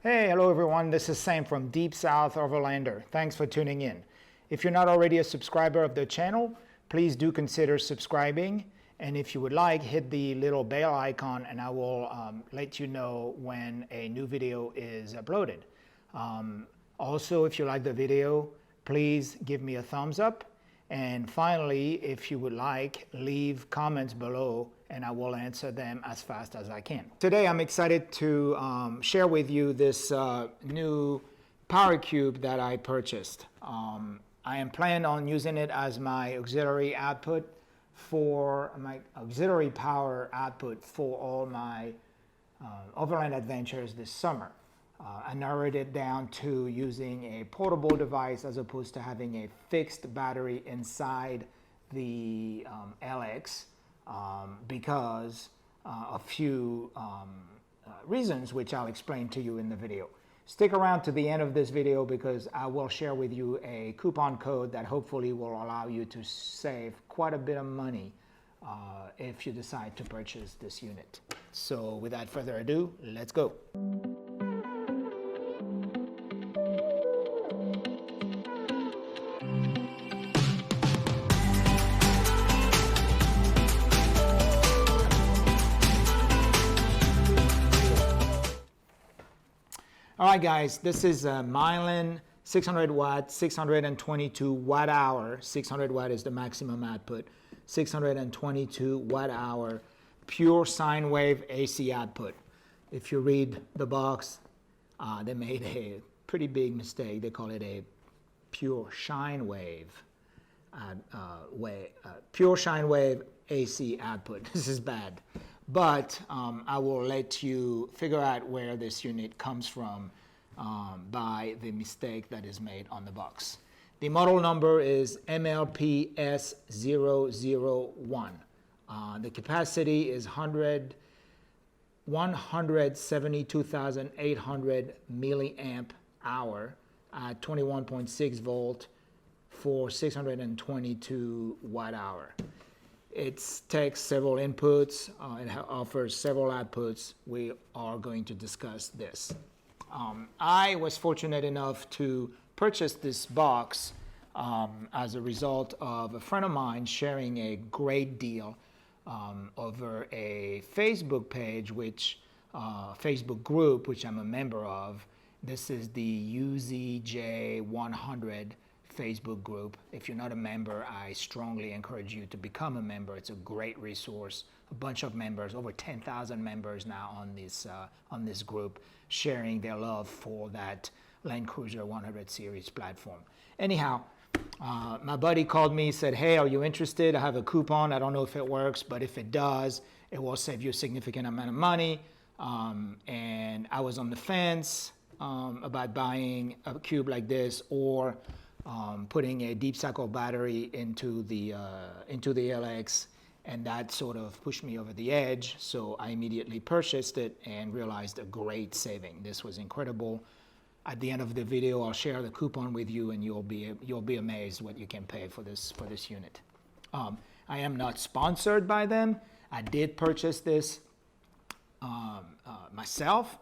Hey, hello everyone. This is Sam from Deep South Overlander. Thanks for tuning in. If you're not already a subscriber of the channel, please do consider subscribing. And if you would like, hit the little bell icon and I will let you know when a new video is uploaded. Also, if you like the video, please give me a thumbs up. And finally, if you would like, leave comments below and I will answer them as fast as I can. Today, I'm excited to share with you this new power cube that I purchased. I am planning on using it as my auxiliary output for my auxiliary power output for all my Overland adventures this summer. I narrowed it down to using a portable device as opposed to having a fixed battery inside the LX because a few reasons which I'll explain to you in the video. Stick around to the end of this video because I will share with you a coupon code that hopefully will allow you to save quite a bit of money if you decide to purchase this unit. So without further ado, let's go. All right, guys, this is a Milin 600 watt, 622 watt hour. 600 watt is the maximum output. 622 watt hour pure sine wave AC output. If you read the box, they made a pretty big mistake. They call it a pure sine wave, pure sine wave AC output. This is bad. But I will let you figure out where this unit comes from by the mistake that is made on the box. The model number is MLPS001. The capacity is 172,800 milliamp hour at 21.6 volt for 622 watt hour. It takes several inputs, it offers several outputs. We are going to discuss this. I was fortunate enough to purchase this box as a result of a friend of mine sharing a great deal over a Facebook page, Facebook group, which I'm a member of. This is the UZJ100 Facebook group. If you're not a member, I strongly encourage you to become a member. It's a great resource. A bunch of members, over 10,000 members now on this group, sharing their love for that Land Cruiser 100 series platform. Anyhow, my buddy called me, said, hey, are you interested? I have a coupon. I don't know if it works, but if it does, it will save you a significant amount of money. And I was on the fence about buying a cube like this or putting a deep cycle battery into the LX, and that sort of pushed me over the edge. So I immediately purchased it and realized a great saving. This was incredible. At the end of the video, I'll share the coupon with you, and you'll be amazed what you can pay for this unit. I am not sponsored by them. I did purchase this myself.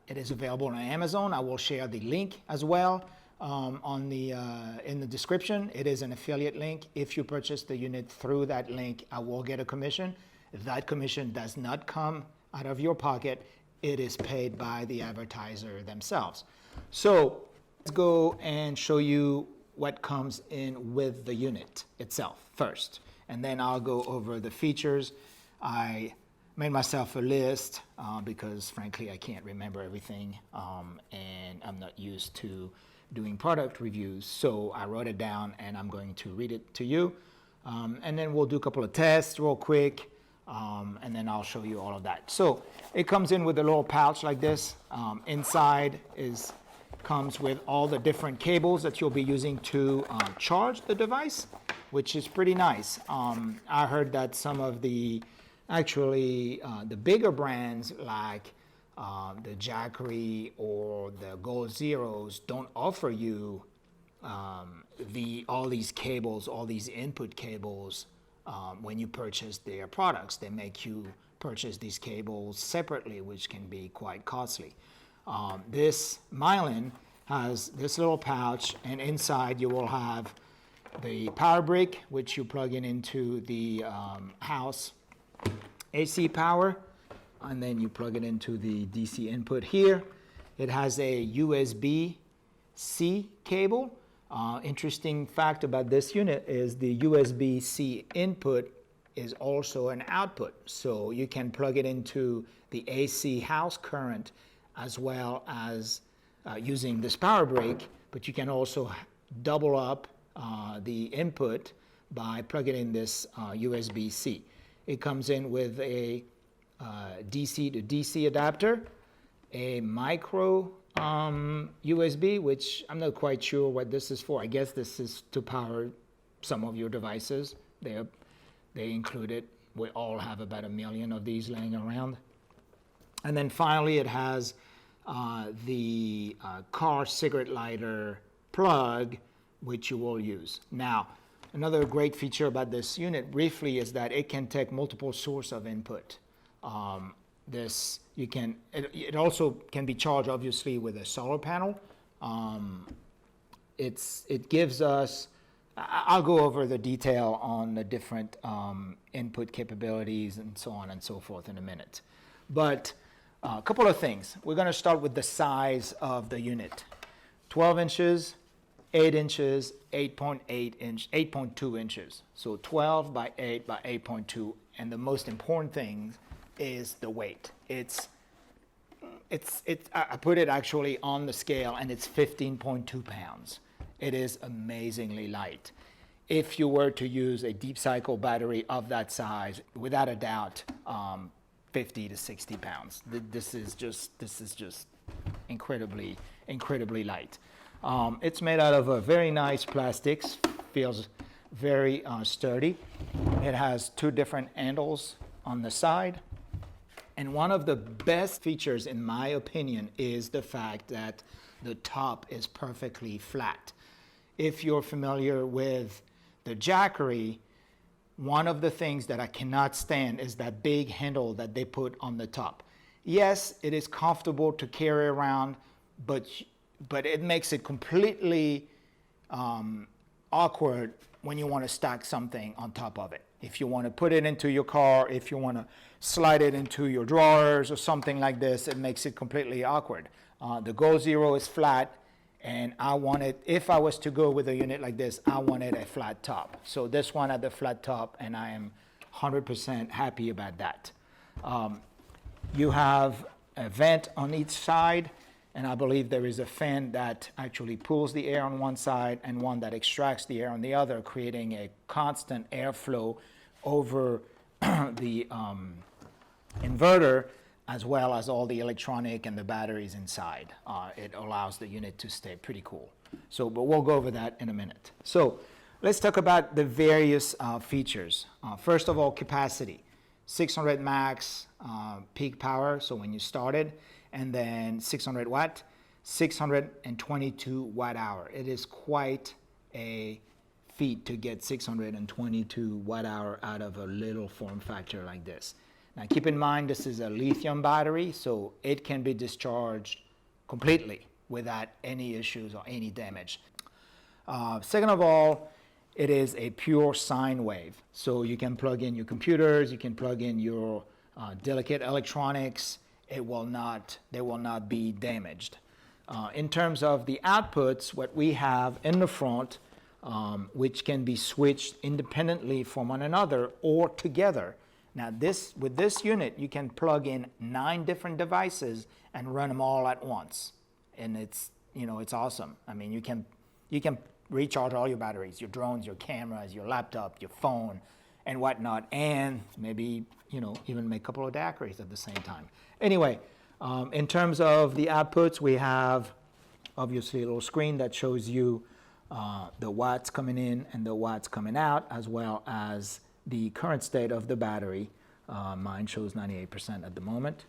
It is available on Amazon. I will share the link as well. In the description. It is an affiliate link. If you purchase the unit through that link, I will get a commission. That commission does not come out of your pocket. It is paid by the advertiser themselves. So let's go and show you what comes in with the unit itself first, and then I'll go over the features. I made myself a list because frankly I can't remember everything, and I'm not used to doing product reviews, so I wrote it down and I'm going to read it to you, and then we'll do a couple of tests real quick, and then I'll show you all of that. So it comes in with a little pouch like this. Inside comes with all the different cables that you'll be using to charge the device, which is pretty nice. I heard that some of the the bigger brands like the Jackery or the Gold Zeros don't offer you all these cables, all these input cables when you purchase their products. They make you purchase these cables separately, which can be quite costly. This Milin has this little pouch, and inside you will have the power brick, which you plug in into the house AC power, and then you plug it into the DC input here. It has a USB-C cable. Interesting fact about this unit is the USB-C input is also an output. So you can plug it into the AC house current as well as using this power brick, but you can also double up the input by plugging in this USB-C. It comes in with a DC to DC adapter, a micro USB, which I'm not quite sure what this is for. I guess this is to power some of your devices. They include it. We all have about 1 million of these laying around. And then finally, it has the car cigarette lighter plug, which you will use. Now, another great feature about this unit briefly is that it can take multiple sources of input. It also can be charged obviously with a solar panel. It gives us, I'll go over the detail on the different input capabilities and so on and so forth in a minute. But a couple of things. We're going to start with the size of the unit. 12 inches, 8 inches, 8.2 inches. So 12 by 8 by 8.2. And the most important thing is the weight. I put it actually on the scale, and it's 15.2 pounds. It is amazingly light. If you were to use a deep cycle battery of that size, without a doubt, 50 to 60 pounds. This is just incredibly light. It's made out of a very nice plastics, feels very sturdy. It has 2 different handles on the side. And one of the best features, in my opinion, is the fact that the top is perfectly flat. If you're familiar with the Jackery, one of the things that I cannot stand is that big handle that they put on the top. Yes, it is comfortable to carry around, but it makes it completely awkward when you want to stack something on top of it. If you want to put it into your car, if you want to slide it into your drawers or something like this, it makes it completely awkward. The Go Zero is flat, and I wanted, if I was to go with a unit like this, I wanted a flat top. So this one had the flat top, and I am 100% happy about that. You have a vent on each side, and I believe there is a fan that actually pulls the air on one side and one that extracts the air on the other, creating a constant airflow over the inverter, as well as all the electronic and the batteries inside. It allows the unit to stay pretty cool. But we'll go over that in a minute. So let's talk about the various features. First of all, capacity. 600 max peak power, so when you started, and then 600 watt, 622 watt hour. It is quite a feat to get 622 watt hour out of a little form factor like this. Now keep in mind, this is a lithium battery, so it can be discharged completely without any issues or any damage. Second of all, it is a pure sine wave. So you can plug in your computers, you can plug in your delicate electronics. They will not be damaged. In terms of the outputs, what we have in the front, which can be switched independently from one another or together. Now with this unit, you can plug in 9 different devices and run them all at once. And it's awesome. I mean, you can recharge all your batteries, your drones, your cameras, your laptop, your phone, and whatnot, and maybe even make a couple of Jackeries at the same time. Anyway, in terms of the outputs, we have obviously a little screen that shows you the watts coming in and the watts coming out, as well as the current state of the battery. Mine shows 98% at the moment.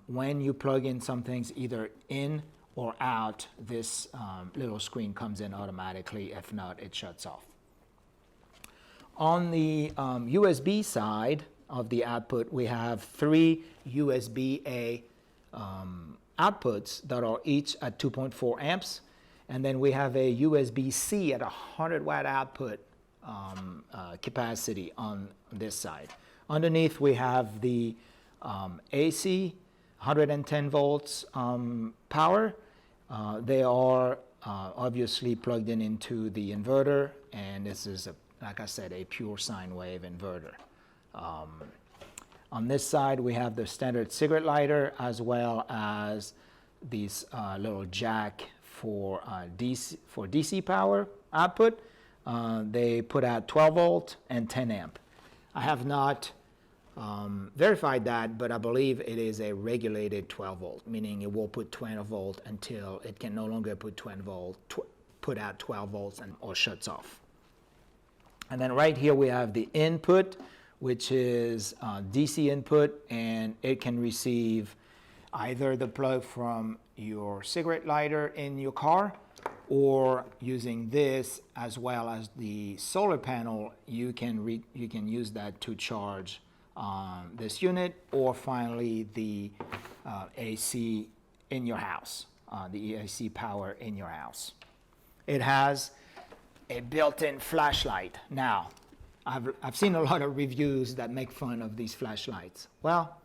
When you plug in some things either in or out, this little screen comes in automatically. If not, it shuts off. On the USB side of the output, we have 3 USB-A outputs that are each at 2.4 amps. And then we have a USB-C at 100 watt output capacity on this side. Underneath we have the AC, 110 volts power. They are obviously plugged in into the inverter, and this is, like I said, a pure sine wave inverter. On this side we have the standard cigarette lighter, as well as these little jack for DC power output. They put out 12 volt and 10 amp. I have not verified that, but I believe it is a regulated 12 volt, meaning it will put 12 volt until it can no longer put put out 12 volts or shuts off. And then right here we have the input, which is DC input, and it can receive either the plug from your cigarette lighter in your car, or using this as well as the solar panel, you can use that to charge this unit, or finally the AC in your house, the AC power in your house. It has a built-in flashlight. Now, I've seen a lot of reviews that make fun of these flashlights. Well,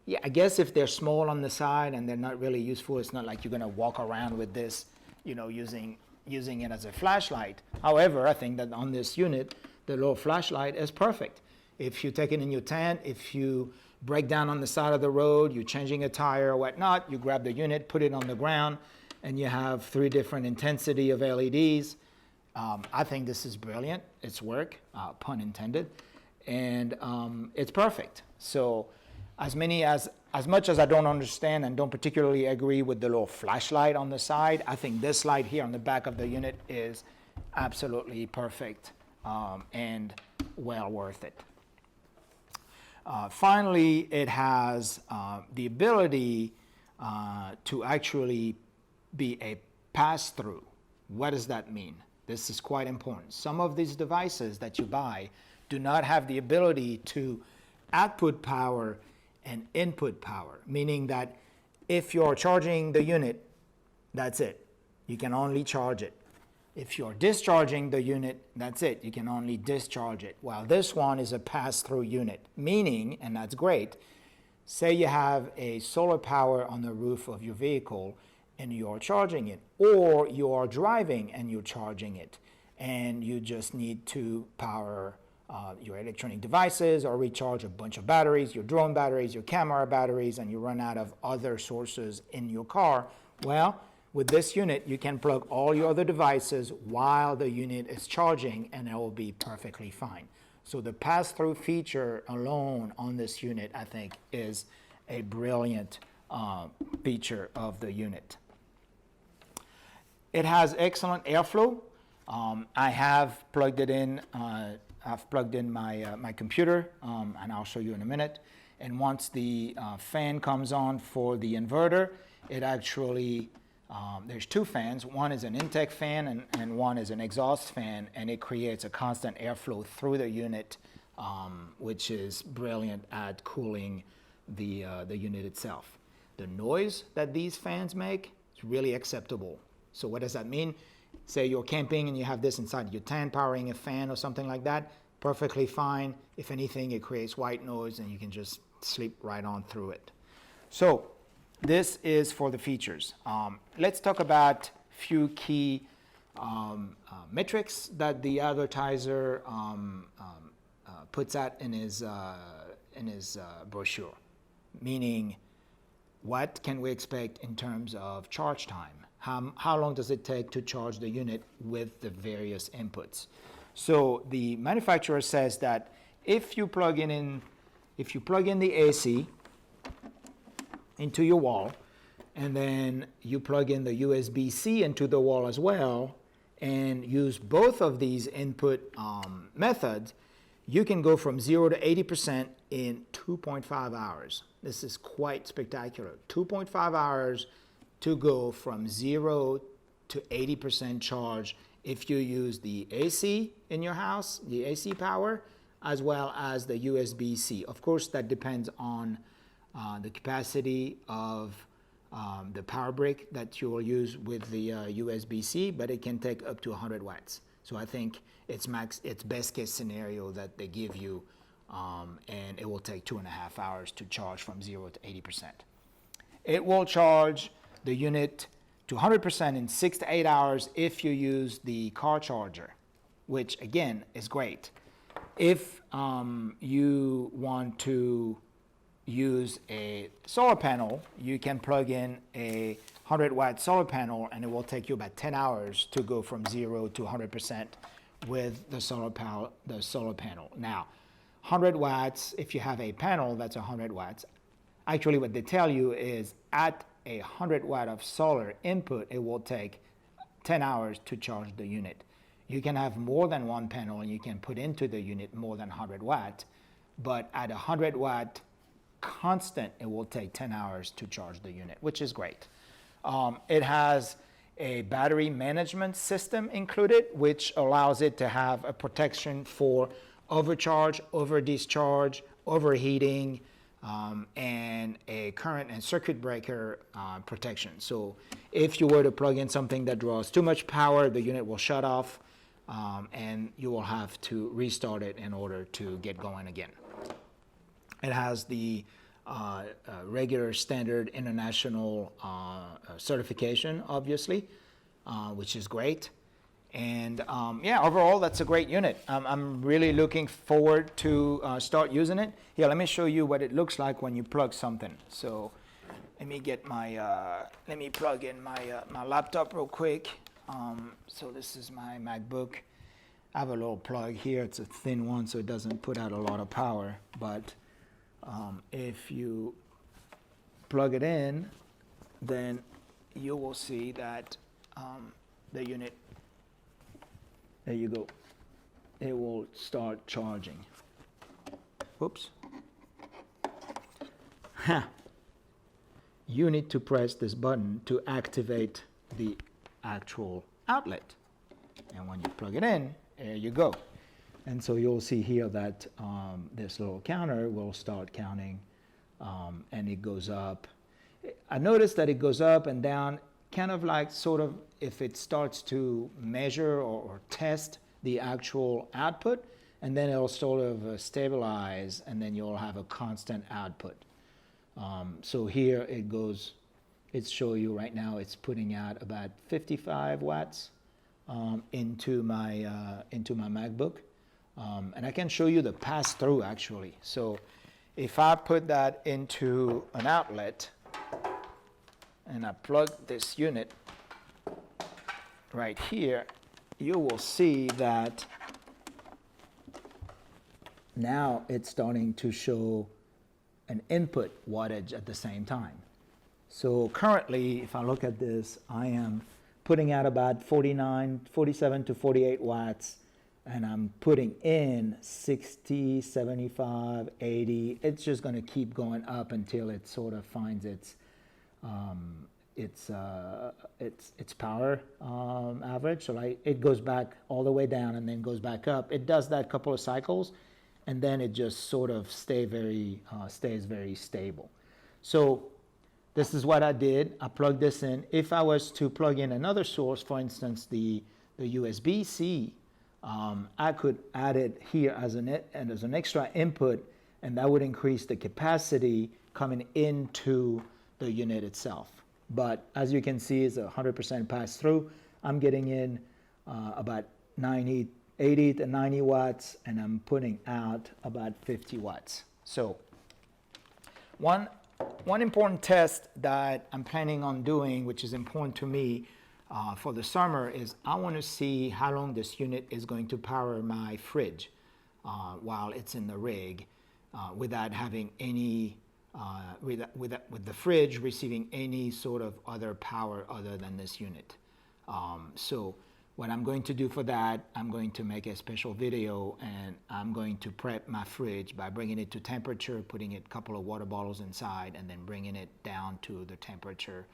yeah, I guess if they're small on the side and they're not really useful, it's not like you're gonna walk around with this, you know, using it as a flashlight. However, I think that on this unit, the little flashlight is perfect. If you take it in your tent, if you break down on the side of the road, you're changing a tire or whatnot, you grab the unit, put it on the ground, and you have 3 different intensity of LEDs. I think this is brilliant. It's work, pun intended, and it's perfect. So as much as I don't understand and don't particularly agree with the little flashlight on the side, I think this light here on the back of the unit is absolutely perfect and well worth it. Finally, it has the ability to actually be a pass-through. What does that mean? This is quite important. Some of these devices that you buy do not have the ability to output power and input power, meaning that if you're charging the unit, that's it. You can only charge it. If you're discharging the unit, that's it. You can only discharge it. While this one is a pass-through unit, meaning, and that's great, say you have a solar power on the roof of your vehicle and you're charging it, or you are driving and you're charging it, and you just need to power your electronic devices or recharge a bunch of batteries, your drone batteries, your camera batteries, and you run out of other sources in your car. Well, with this unit, you can plug all your other devices while the unit is charging, and it will be perfectly fine. So the pass-through feature alone on this unit, I think, is a brilliant feature of the unit. It has excellent airflow. I have plugged it in. I've plugged in my computer, and I'll show you in a minute. And once the fan comes on for the inverter, it actually, there's 2 fans. One is an intake fan and one is an exhaust fan, and it creates a constant airflow through the unit, which is brilliant at cooling the unit itself. The noise that these fans make is really acceptable. So what does that mean? Say you're camping and you have this inside your tent powering a fan or something like that, perfectly fine. If anything, it creates white noise and you can just sleep right on through it. So this is for the features. Let's talk about a few key metrics that the advertiser puts out in his brochure, meaning what can we expect in terms of charge time? How long does it take to charge the unit with the various inputs? So the manufacturer says that if you plug in the AC into your wall, and then you plug in the USB-C into the wall as well, and use both of these input methods, you can go from 0 to 80% in 2.5 hours. This is quite spectacular. 2.5 hours to go from 0 to 80% charge if you use the AC in your house, the AC power, as well as the USB-C. Of course, that depends on the capacity of the power brick that you will use with the USB-C, but it can take up to 100 watts. So I think it's best case scenario that they give you, and it will take 2.5 hours to charge from 0 to 80%. It will charge the unit to 100% in 6 to 8 hours if you use the car charger, which again is great. If you want to use a solar panel, you can plug in a 100-watt solar panel, and it will take you about 10 hours to go from 0 to 100% with the solar panel. Now, 100 watts, if you have a panel that's 100 watts, actually what they tell you is at a 100 watt of solar input, it will take 10 hours to charge the unit. You can have more than one panel, and you can put into the unit more than 100 watt, but at 100 watt constant, it will take 10 hours to charge the unit, which is great. It has a battery management system included, which allows it to have a protection for overcharge, over discharge, overheating, and a current and circuit breaker protection. So if you were to plug in something that draws too much power, the unit will shut off, and you will have to restart it in order to get going again. It has the regular standard international certification, obviously, which is great. And yeah, overall, that's a great unit. I'm really looking forward to start using it. Here, let me show you what it looks like when you plug something. So let me get my, let me plug in my laptop real quick. So this is my MacBook. I have a little plug here. It's a thin one, so it doesn't put out a lot of power. But if you plug it in, then you will see that the unit, there you go, it will start charging. Whoops. You need to press this button to activate the actual outlet. And when you plug it in, there you go. And so you'll see here that this little counter will start counting, and it goes up. I noticed that it goes up and down, kind of like sort of if it starts to measure or test the actual output, and then it'll sort of stabilize, and then you'll have a constant output. So here it goes, it's showing you right now, it's putting out about 55 watts into my MacBook. And I can show you the pass-through actually. So if I put that into an outlet and I plug this unit right here, you will see that now it's starting to show an input wattage at the same time. So currently, if I look at this, I am putting out about 47 to 48 watts, and I'm putting in 60, 75, 80. It's just going to keep going up until it sort of finds its power average. So like it goes back all the way down and then goes back up. It does that couple of cycles, and then it just sort of stays very stable. So this is what I did. I plugged this in. If I was to plug in another source, for instance, the USB-C, I could add it here as an extra input, and that would increase the capacity coming into the unit itself. But as you can see, it's 100% pass-through. I'm getting in about 80 to 90 watts, and I'm putting out about 50 watts. So one important test that I'm planning on doing, which is important to me for the summer, is I want to see how long this unit is going to power my fridge while it's in the rig, without having any, with the fridge receiving any sort of other power other than this unit. So what I'm going to do for that, I'm going to make a special video, and I'm going to prep my fridge by bringing it to temperature, putting a couple of water bottles inside, and then bringing it down to the temperature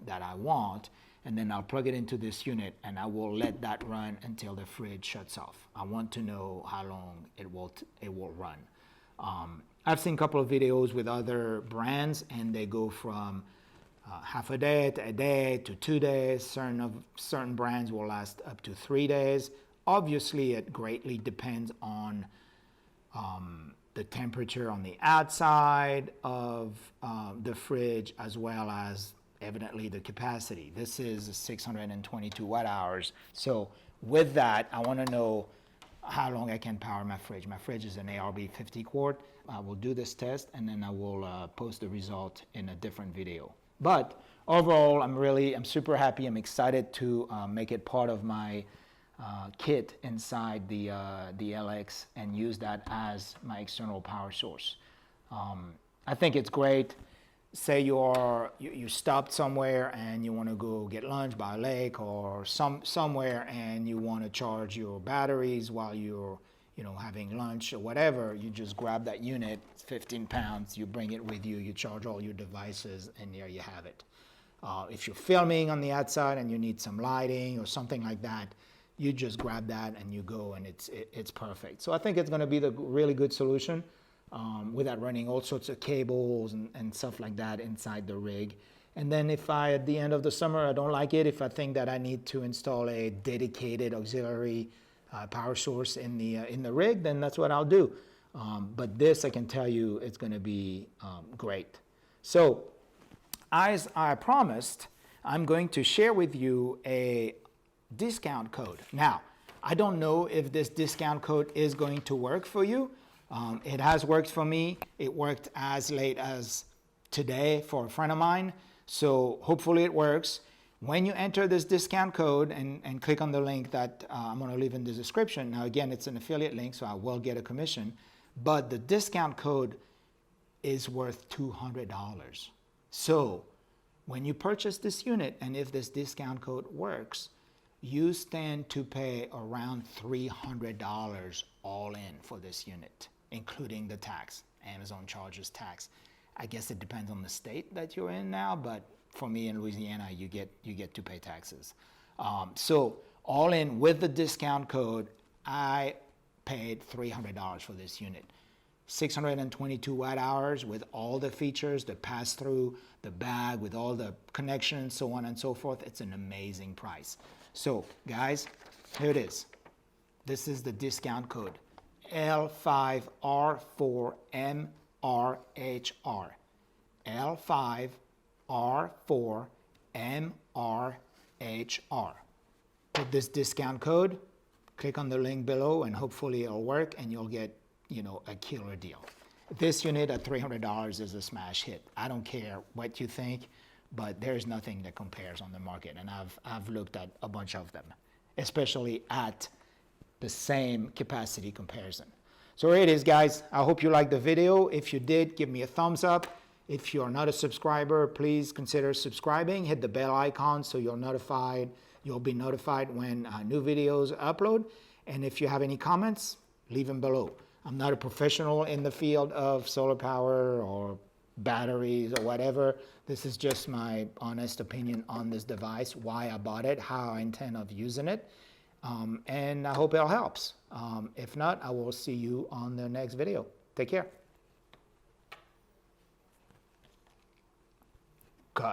that I want. And then I'll plug it into this unit, and I will let that run until the fridge shuts off. I want to know how long it will run. I've seen a couple of videos with other brands, and they go from half a day to 2 days. Certain brands will last up to 3 days. Obviously, it greatly depends on the temperature on the outside of the fridge, as well as evidently the capacity. This is 622 watt hours. So with that, I want to know how long I can power my fridge. My fridge is an ARB 50 quart. I will do this test and then I will post the result in a different video. But overall, I'm super happy. I'm excited to make it part of my kit inside the LX and use that as my external power source. I think it's great. Say you stopped somewhere and you want to go get lunch by a lake or somewhere, and you want to charge your batteries while you're having lunch or whatever. You just grab that unit. It's 15 pounds. You bring it with you. You charge all your devices, and there you have it. If you're filming on the outside and you need some lighting or something like that, you just grab that and you go, and it's perfect. So I think it's going to be the really good solution without running all sorts of cables and stuff like that inside the rig. And then if at the end of the summer I don't like it, if I think that I need to install a dedicated auxiliary power source in the rig, then that's what I'll do. But this, I can tell you, it's going to be great. So as I promised, I'm going to share with you a discount code. Now, I don't know if this discount code is going to work for you. It has worked for me. It worked as late as today for a friend of mine. So hopefully it works. When you enter this discount code and click on the link that I'm going to leave in the description. Now again, it's an affiliate link, so I will get a commission. But the discount code is worth $200. So when you purchase this unit, and if this discount code works, you stand to pay around $300 all in for this unit, including the tax. Amazon charges tax. I guess it depends on the state that you're in now, but for me in Louisiana, you get to pay taxes. So all in with the discount code, I paid $300 for this unit. 622 watt hours with all the features, the pass-through, the bag with all the connections, so on and so forth. It's an amazing price. So guys, here it is. This is the discount code, L5R4MRHR. L5R4MRHR. Put this discount code, click on the link below, and hopefully it'll work and you'll get a killer deal. This unit at $300 is a smash hit. I don't care what you think, but there's nothing that compares on the market, and I've looked at a bunch of them, especially at the same capacity comparison. So here it is, guys. I hope you liked the video. If you did, give me a thumbs up. If you're not a subscriber, please consider subscribing. Hit the bell icon so you'll be notified when new videos upload. And if you have any comments, leave them below. I'm not a professional in the field of solar power or batteries or whatever. This is just my honest opinion on this device, why I bought it, how I intend of using it, and I hope it helps. If not, I will see you on the next video. Take care.